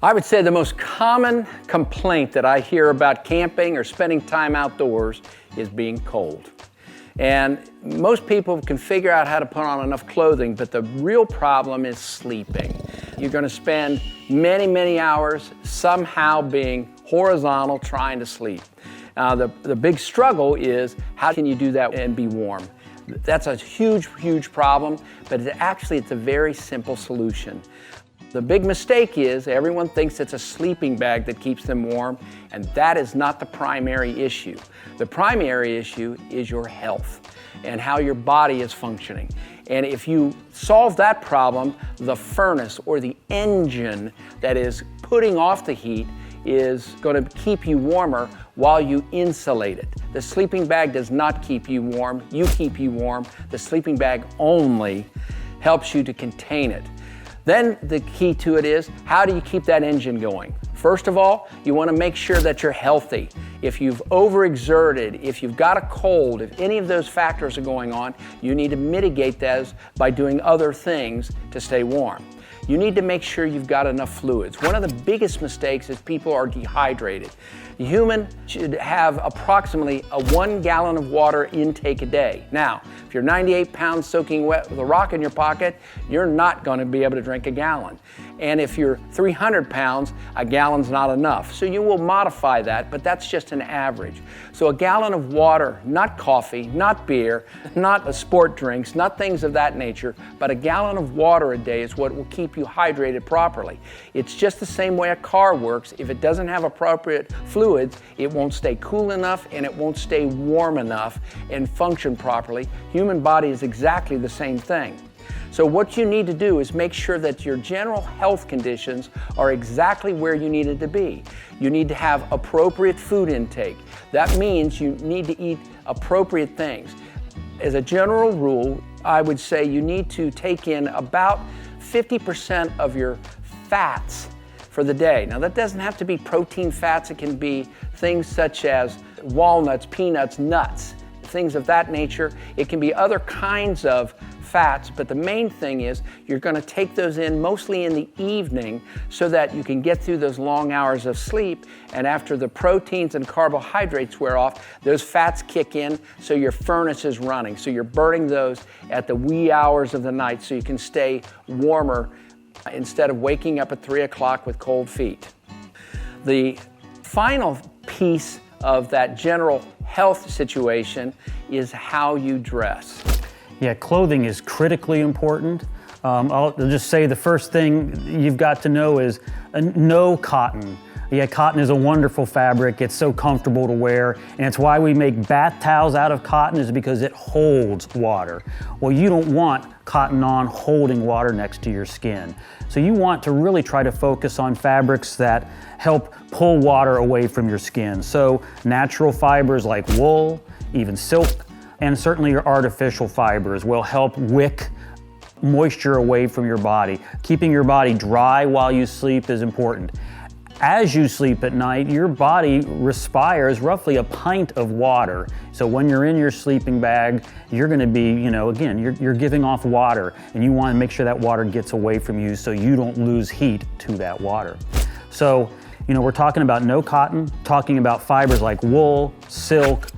I would say the most common complaint that I hear about camping or spending time outdoors is being cold. And most people can figure out how to put on enough clothing, but the real problem is sleeping. You're going to spend many, many hours somehow being horizontal trying to sleep. The big struggle is how can you do that and be warm? That's a huge, huge problem, but it's a very simple solution. The big mistake is everyone thinks it's a sleeping bag that keeps them warm, and that is not the primary issue. The primary issue is your health and how your body is functioning. And if you solve that problem, the furnace or the engine that is putting off the heat is going to keep you warmer while you insulate it. The sleeping bag does not keep you warm. You keep you warm. The sleeping bag only helps you to contain it. Then the key to it is, how do you keep that engine going? First of all, you want to make sure that you're healthy. If you've overexerted, if you've got a cold, if any of those factors are going on, you need to mitigate those by doing other things to stay warm. You need to make sure you've got enough fluids. One of the biggest mistakes is people are dehydrated. The human should have approximately a 1 gallon of water intake a day. Now, if you're 98 pounds soaking wet with a rock in your pocket, you're not going to be able to drink a gallon. And if you're 300 pounds, a gallon's not enough. So you will modify that, but that's just an average. So a gallon of water, not coffee, not beer, not sport drinks, not things of that nature, but a gallon of water a day is what will keep you hydrated properly. It's just the same way a car works. If it doesn't have appropriate fluids, it won't stay cool enough and it won't stay warm enough and function properly. Human body is exactly the same thing. So what you need to do is make sure that your general health conditions are exactly where you need it to be. You need to have appropriate food intake. That means you need to eat appropriate things. As a general rule, I would say you need to take in about 50% of your fats for the day. Now that doesn't have to be protein fats. It can be things such as walnuts, peanuts, nuts, things of that nature. It can be other kinds of fats, but the main thing is you're going to take those in mostly in the evening so that you can get through those long hours of sleep, and after the proteins and carbohydrates wear off, those fats kick in so your furnace is running. So you're burning those at the wee hours of the night so you can stay warmer instead of waking up at 3 o'clock with cold feet. The final piece of that general health situation is how you dress. Yeah, clothing is critically important. I'll just say the first thing you've got to know is no cotton. Yeah, cotton is a wonderful fabric. It's so comfortable to wear, and it's why we make bath towels out of cotton, is because it holds water. Well, you don't want cotton on holding water next to your skin. So you want to really try to focus on fabrics that help pull water away from your skin. So natural fibers like wool, even silk, and certainly your artificial fibers will help wick moisture away from your body. Keeping your body dry while you sleep is important. As you sleep at night, your body respires roughly a pint of water. So when you're in your sleeping bag, you're going to be, again, you're giving off water, and you want to make sure that water gets away from you so you don't lose heat to that water. So, we're talking about no cotton, talking about fibers like wool, silk,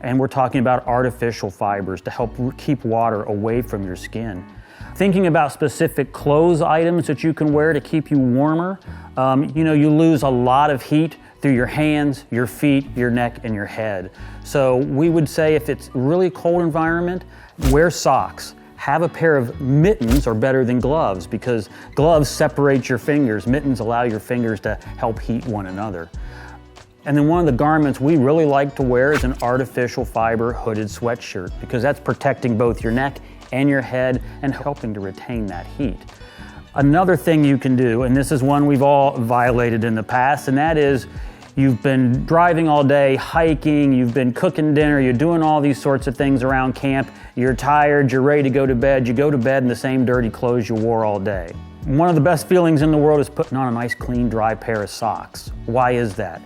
and we're talking about artificial fibers to help keep water away from your skin. Thinking about specific clothes items that you can wear to keep you warmer, you lose a lot of heat through your hands, your feet, your neck, and your head. So we would say if it's really cold environment, wear socks. Have a pair of mittens are better than gloves because gloves separate your fingers. Mittens allow your fingers to help heat one another. And then one of the garments we really like to wear is an artificial fiber hooded sweatshirt because that's protecting both your neck and your head and helping to retain that heat. Another thing you can do, and this is one we've all violated in the past, and that is you've been driving all day, hiking, you've been cooking dinner, you're doing all these sorts of things around camp, you're tired, you're ready to go to bed, you go to bed in the same dirty clothes you wore all day. One of the best feelings in the world is putting on a nice, clean, dry pair of socks. Why is that?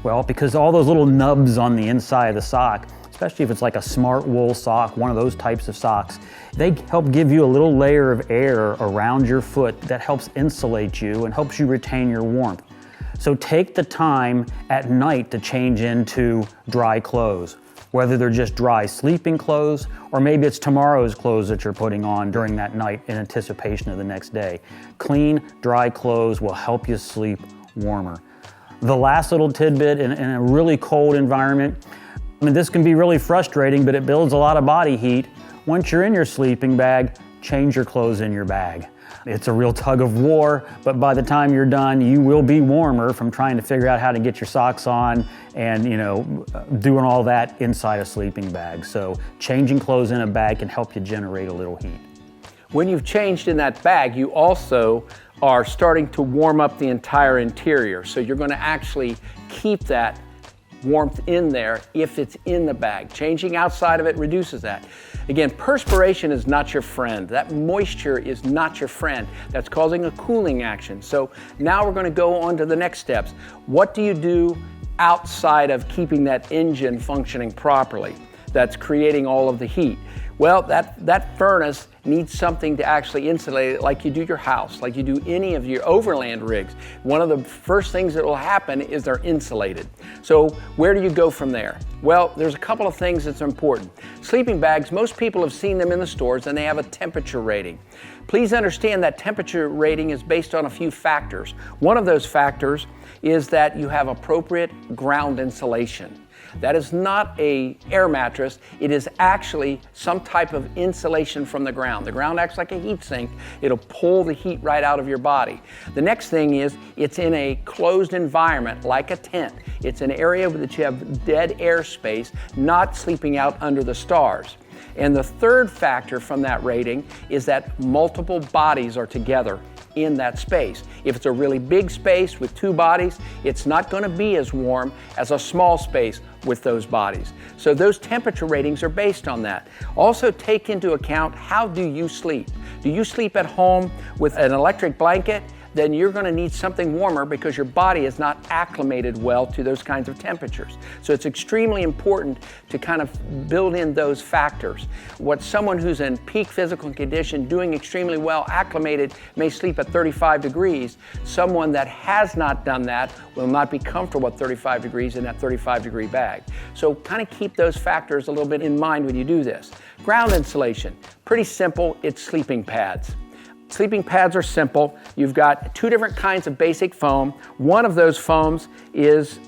Well, because all those little nubs on the inside of the sock, especially if it's like a smart wool sock, one of those types of socks, they help give you a little layer of air around your foot that helps insulate you and helps you retain your warmth. So take the time at night to change into dry clothes, whether they're just dry sleeping clothes or maybe it's tomorrow's clothes that you're putting on during that night in anticipation of the next day. Clean, dry clothes will help you sleep warmer. The last little tidbit, in a really cold environment, I mean, this can be really frustrating, but it builds a lot of body heat. Once you're in your sleeping bag, change your clothes in your bag. It's a real tug of war, but by the time you're done, you will be warmer from trying to figure out how to get your socks on and, doing all that inside a sleeping bag. So changing clothes in a bag can help you generate a little heat. When you've changed in that bag, you also are starting to warm up the entire interior. So you're going to actually keep that warmth in there if it's in the bag. Changing outside of it reduces that. Again, perspiration is not your friend. That moisture is not your friend. That's causing a cooling action. So now we're going to go on to the next steps. What do you do outside of keeping that engine functioning properly that's creating all of the heat? Well, that furnace needs something to actually insulate it like you do your house, like you do any of your overland rigs. One of the first things that will happen is they're insulated. So where do you go from there? Well, there's a couple of things that's important. Sleeping bags, most people have seen them in the stores and they have a temperature rating. Please understand that temperature rating is based on a few factors. One of those factors is that you have appropriate ground insulation. That is not an air mattress. It is actually some type of insulation from the ground. The ground acts like a heat sink. It'll pull the heat right out of your body. The next thing is it's in a closed environment like a tent. It's an area that you have dead air space, not sleeping out under the stars. And the third factor from that rating is that multiple bodies are together in that space. If it's a really big space with two bodies, it's not going to be as warm as a small space with those bodies. So those temperature ratings are based on that. Also take into account, how do you sleep? Do you sleep at home with an electric blanket? Then you're going to need something warmer because your body is not acclimated well to those kinds of temperatures. So it's extremely important to kind of build in those factors. What someone who's in peak physical condition, doing extremely well, acclimated, may sleep at 35 degrees. Someone that has not done that will not be comfortable at 35 degrees in that 35-degree bag. So kind of keep those factors a little bit in mind when you do this. Ground insulation, pretty simple, it's sleeping pads. Sleeping pads are simple. You've got two different kinds of basic foam. One of those foams is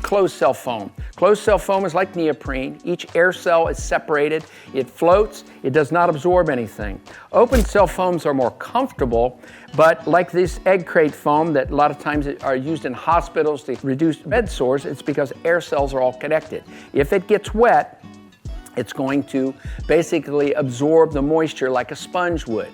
closed cell foam. Closed cell foam is like neoprene. Each air cell is separated. It floats. It does not absorb anything. Open cell foams are more comfortable, but like this egg crate foam that a lot of times are used in hospitals to reduce bed sores, it's because air cells are all connected. If it gets wet, it's going to basically absorb the moisture like a sponge would.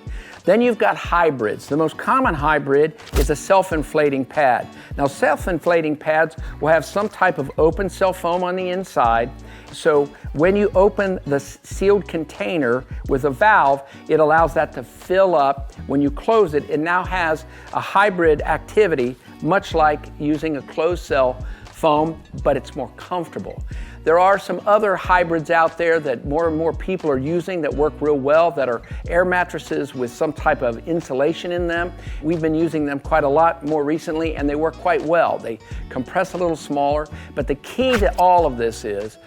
Then you've got hybrids. The most common hybrid is a self-inflating pad. Now, self-inflating pads will have some type of open cell foam on the inside. So when you open the sealed container with a valve, it allows that to fill up. When you close it, it now has a hybrid activity, much like using a closed cell foam, but it's more comfortable. There are some other hybrids out there that more and more people are using that work real well, that are air mattresses with some type of insulation in them. We've been using them quite a lot more recently, and they work quite well. They compress a little smaller, but the key to all of this is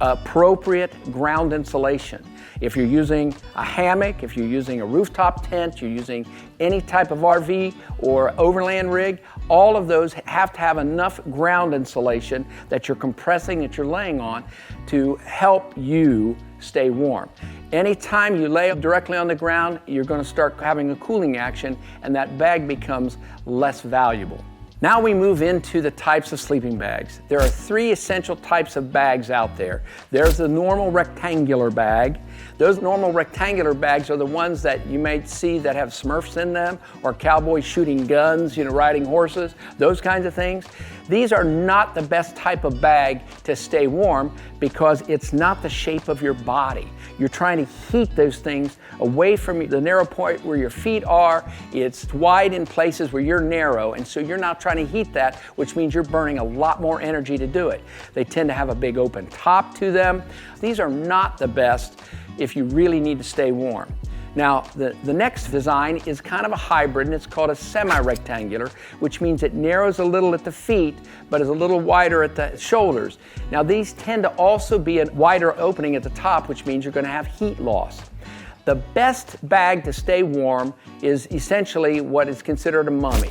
appropriate ground insulation. If you're using a hammock, if you're using a rooftop tent, you're using any type of RV or overland rig, all of those have to have enough ground insulation that you're compressing, that you're laying on, to help you stay warm. Anytime you lay directly on the ground, you're going to start having a cooling action, and that bag becomes less valuable. Now we move into the types of sleeping bags. There are three essential types of bags out there. There's the normal rectangular bag. Those normal rectangular bags are the ones that you may see that have Smurfs in them, or cowboys shooting guns, riding horses, those kinds of things. These are not the best type of bag to stay warm because it's not the shape of your body. You're trying to heat those things away from the narrow point where your feet are. It's wide in places where you're narrow, and so you're not trying to heat that, which means you're burning a lot more energy to do it. They tend to have a big open top to them. These are not the best if you really need to stay warm. Now, the next design is kind of a hybrid, and it's called a semi-rectangular, which means it narrows a little at the feet, but is a little wider at the shoulders. Now, these tend to also be a wider opening at the top, which means you're going to have heat loss. The best bag to stay warm is essentially what is considered a mummy.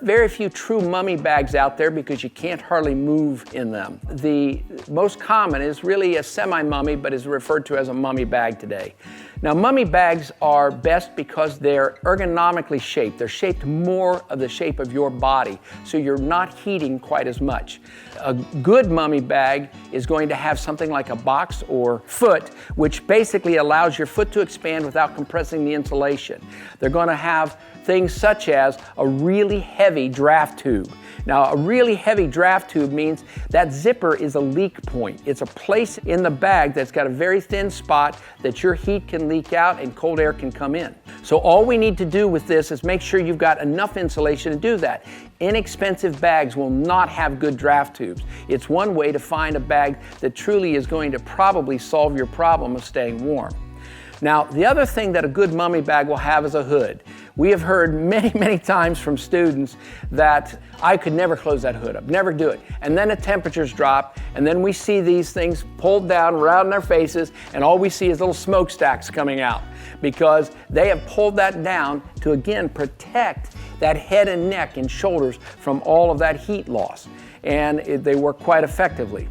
Very few true mummy bags out there because you can't hardly move in them. The most common is really a semi-mummy, but is referred to as a mummy bag today. Now, mummy bags are best because they're ergonomically shaped. They're shaped more of the shape of your body, so you're not heating quite as much. A good mummy bag is going to have something like a box or foot, which basically allows your foot to expand without compressing the insulation. They're going to have things such as a really heavy draft tube. Now, a really heavy draft tube means that zipper is a leak point. It's a place in the bag that's got a very thin spot that your heat can leak out and cold air can come in. So all we need to do with this is make sure you've got enough insulation to do that. Inexpensive bags will not have good draft tubes. It's one way to find a bag that truly is going to probably solve your problem of staying warm. Now, the other thing that a good mummy bag will have is a hood. We have heard many times from students that I could never close that hood up, never do it. And then the temperatures drop, and then we see these things pulled down around their faces, and all we see is little smokestacks coming out because they have pulled that down to, again, protect that head and neck and shoulders from all of that heat loss. And they work quite effectively.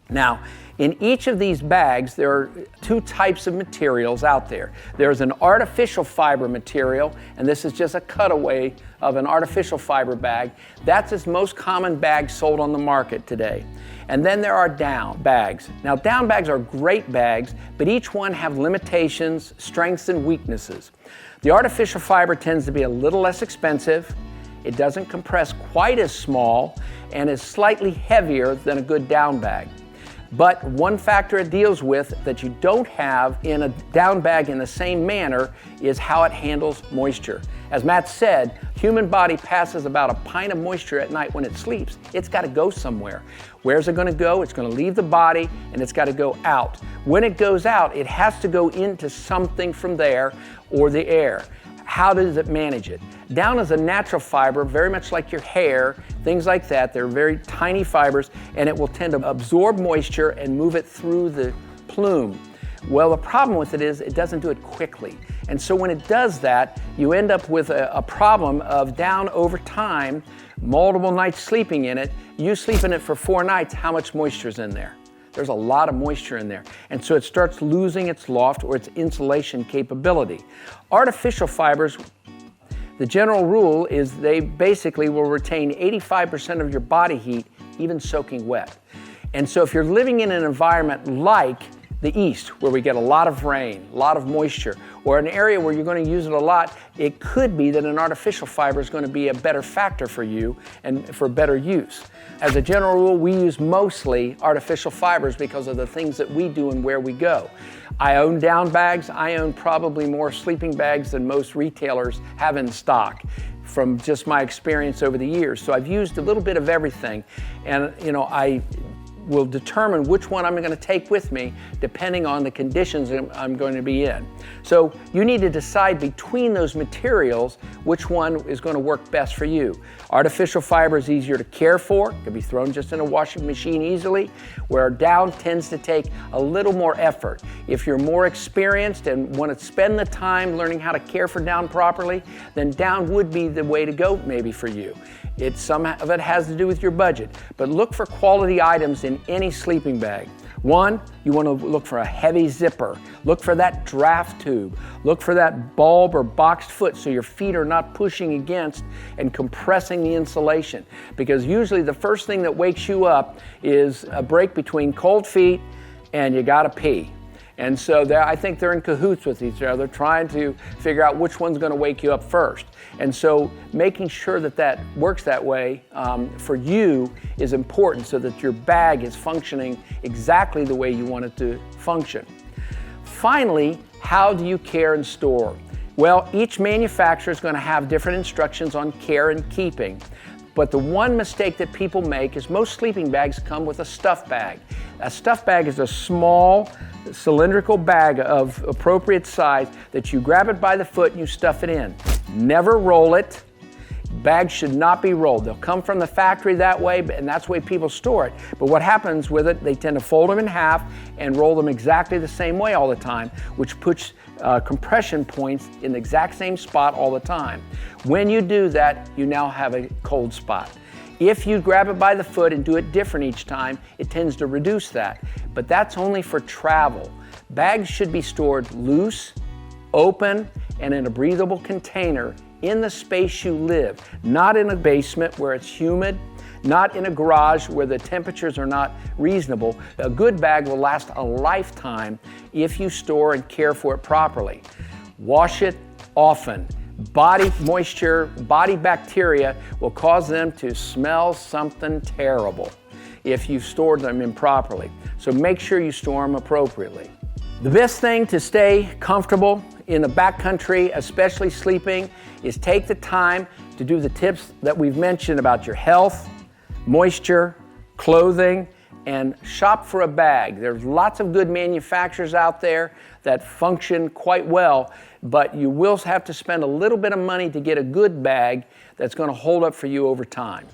Now, in each of these bags, there are two types of materials out there. There's an artificial fiber material, and this is just a cutaway of an artificial fiber bag. That's its most common bag sold on the market today. And then there are down bags. Now, down bags are great bags, but each one have limitations, strengths, and weaknesses. The artificial fiber tends to be a little less expensive. It doesn't compress quite as small and is slightly heavier than a good down bag. But one factor it deals with that you don't have in a down bag in the same manner is how it handles moisture. As Matt said, human body passes about a pint of moisture at night when it sleeps. It's got to go somewhere. Where's it going to go? It's going to leave the body and it's got to go out. When it goes out, it has to go into something from there or the air. How does it manage it? Down is a natural fiber, very much like your hair, things like that. They're very tiny fibers, and it will tend to absorb moisture and move it through the plume. Well, the problem with it is it doesn't do it quickly. And so when it does that, you end up with a problem of down over time, multiple nights sleeping in it. You sleep in it for 4 nights, how much moisture is in there? There's a lot of moisture in there. And so it starts losing its loft or its insulation capability. Artificial fibers, the general rule is they basically will retain 85% of your body heat, even soaking wet. And so if you're living in an environment like the East, where we get a lot of rain, a lot of moisture, or an area where you're going to use it a lot, it could be that an artificial fiber is going to be a better factor for you and for better use. As a general rule, we use mostly artificial fibers because of the things that we do and where we go. I own down bags. I own probably more sleeping bags than most retailers have in stock from just my experience over the years. So I've used a little bit of everything, and I will determine which one I'm going to take with me depending on the conditions I'm going to be in. So you need to decide between those materials which one is going to work best for you. Artificial fiber is easier to care for, can be thrown just in a washing machine easily, where down tends to take a little more effort. If you're more experienced and want to spend the time learning how to care for down properly, then down would be the way to go maybe for you. Some of it has to do with your budget, but look for quality items in any sleeping bag. One, you want to look for a heavy zipper. Look for that draft tube. Look for that bulb or boxed foot so your feet are not pushing against and compressing the insulation. Because usually the first thing that wakes you up is a break between cold feet and you gotta pee. And so I think they're in cahoots with each other, trying to figure out which one's going to wake you up first. And so making sure that that works that way for you is important, so that your bag is functioning exactly the way you want it to function. Finally, how do you care and store? Well, each manufacturer is going to have different instructions on care and keeping. But the one mistake that people make is most sleeping bags come with a stuff bag. A stuff bag is a small cylindrical bag of appropriate size that you grab it by the foot and you stuff it in. Never roll it. Bags should not be rolled. They'll come from the factory that way, and that's the way people store it. But what happens with it, they tend to fold them in half and roll them exactly the same way all the time, which puts compression points in the exact same spot all the time. When you do that, you now have a cold spot. If you grab it by the foot and do it different each time, it tends to reduce that. But that's only for travel. Bags should be stored loose, open, and in a breathable container in the space you live, not in a basement where it's humid, not in a garage where the temperatures are not reasonable. A good bag will last a lifetime if you store and care for it properly. Wash it often. Body moisture, body bacteria will cause them to smell something terrible if you've stored them improperly. So make sure you store them appropriately. The best thing to stay comfortable in the backcountry, especially sleeping, is take the time to do the tips that we've mentioned about your health, moisture, clothing, and shop for a bag. There's lots of good manufacturers out there that function quite well, but you will have to spend a little bit of money to get a good bag that's going to hold up for you over time.